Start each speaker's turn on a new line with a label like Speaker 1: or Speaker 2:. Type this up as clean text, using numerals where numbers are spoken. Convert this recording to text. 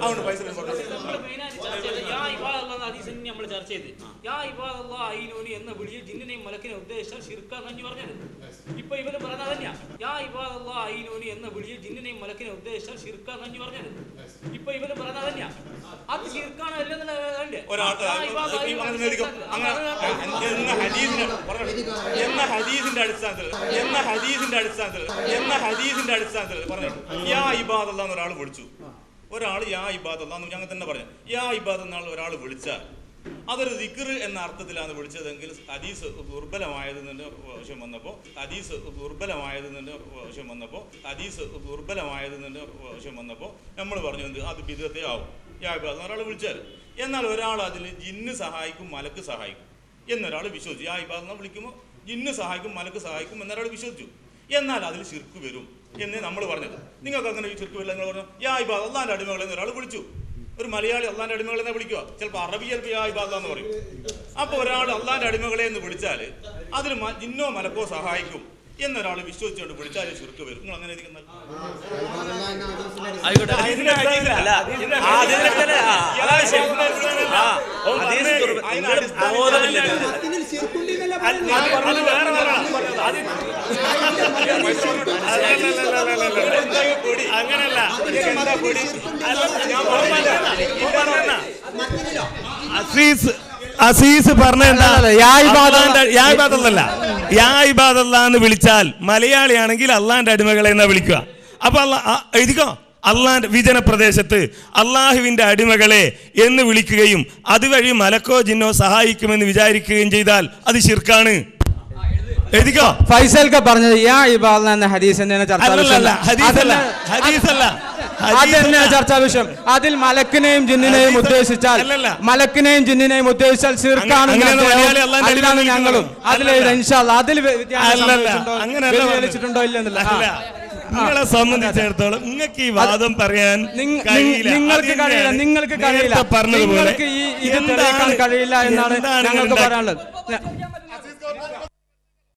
Speaker 1: അതുകൊണ്ട് പൈസ
Speaker 2: നമ്മൾ ചർച്ച ചെയ്ത് യാ ഇബാദല്ലാഹ് അയ്നൂനി എന്ന വിളിയെ ജിന്നിനെയും മലക്കിനെയും ഉദ്ദേശിച്ചാൽ ശിർക്കാന്ന് പറഞ്ഞത്. ഇപ്പൊ ഇവര് പറഞ്ഞത് തന്നെയാ യാ ഇബാദല്ലാഹ് അയ്നൂനി എന്ന വിളിയെ ജിന്നിനെയും മലക്കിനെയും ഉദ്ദേശിച്ചാൽ ശിർക്കാന്ന് പറഞ്ഞത്. ഇപ്പൊ ഇവര് പറഞ്ഞത് തന്നെയാ അത് ശിർക്കാണ് അല്ലെന്നുള്ള
Speaker 1: ഹദീസിന്റെ അടിസ്ഥാനത്തിൽ പറഞ്ഞു യാ ഇബാദല്ലാഹ് എന്ന് ഒരാൾ വിളിച്ചു. ഒരാൾ യാ ഇബാദല്ലാഹ് എന്ന് ഞങ്ങൾ തന്നെ പറഞ്ഞു. യാ ഇബാദ് എന്നാൾ ഒരാൾ വിളിച്ചാൽ അതൊരു ദിക്ർ എന്ന അർത്ഥത്തിലാണ് വിളിച്ചതെങ്കിൽ ഹദീസ് ദുർബലമായതിന്റെ വശം വന്നപ്പോൾ നമ്മൾ പറഞ്ഞു എന്ത് അത് ബിദ്അത്തെ ആവും. യാ ഇബാദ് ഒരാൾ വിളിച്ചാൽ. എന്നാൽ ഒരാൾ അതിൽ ജിന്ന് സഹായിക്കും മലക്ക് സഹായിക്കും എന്നൊരാൾ വിശ്വസിച്ചു. യാ ഇബാദ് എന്ന് വിളിക്കുമ്പോൾ ജിന്ന് സഹായിക്കും മലക്ക് സഹായിക്കും എന്നൊരാൾ വിശ്വസിച്ചു. എന്നാൽ അതിൽ ശിർക്ക് വരും എന്നേ നമ്മൾ പറഞ്ഞത്. നിങ്ങൾക്ക് അങ്ങനെ ഈ ശിർക്ക് വരില്ല. നിങ്ങൾ പറഞ്ഞു യാ ഇബാദ് അള്ളാന്റെ അടിമകളെ ഒരാൾ വിളിച്ചു. ഒരു മലയാളി അള്ളാന്റെ അടിമകളെ വിളിക്കുക. ചിലപ്പോൾ അറബി ചിലപ്പോൾ യാ ഇബാദ് എന്ന് പറയും. അപ്പോൾ ഒരാൾ അള്ളാന്റെ അടിമകളെ എന്ന് വിളിച്ചാൽ അതിൽ ജിന്നോ മലക്കോ സഹായിക്കും എന്നൊരാൾ വിശ്വസിച്ചുകൊണ്ട് വിളിച്ചാൽ ശിർക്ക് വരും. നിങ്ങൾ അങ്ങനെ
Speaker 3: അസീസ് പറഞ്ഞ എന്ന് വിളിച്ചാൽ മലയാളിയാണെങ്കിൽ അള്ളാന്റെ അടിമകളെ എന്നാ വിളിക്കുക. അപ്പൊ എഴുതിക്കോ അള്ളാന്റെ വിജന പ്രദേശത്ത് അള്ളാഹുവിന്റെ അടിമകളെ എന്ന് വിളിക്കുകയും അതുവഴി മലക്കോ ജിന്നോ സഹായിക്കുമെന്ന് വിചാരിക്കുകയും ചെയ്താൽ അത് ശിർക്കാണ്. എഴുതിക്കോ.
Speaker 4: ഫൈസൽക്ക് പറഞ്ഞത് യാ ഇബാദ് എന്ന ഹദീസ് തന്നെയാണ് ചർച്ചാ വിഷയം. അതിൽ മലക്കിനെയും ജിന്നിനെയും ഉദ്ദേശിച്ചാൽ ശിർക്കാണെന്ന് ഞങ്ങളും അതിൽ വ്യതിയാനിച്ചിട്ടുണ്ടോ ഇല്ലെന്നില്ല.
Speaker 3: നിങ്ങളെ സംബന്ധിച്ചിടത്തോളം നിങ്ങൾക്ക് ഈ വാദം പറയാൻ
Speaker 4: നിങ്ങൾക്ക് കഴിയില്ല പറഞ്ഞതുപോലെ കഴിയില്ല എന്നാണ് ഞങ്ങൾക്ക് പറയാനുള്ളത്.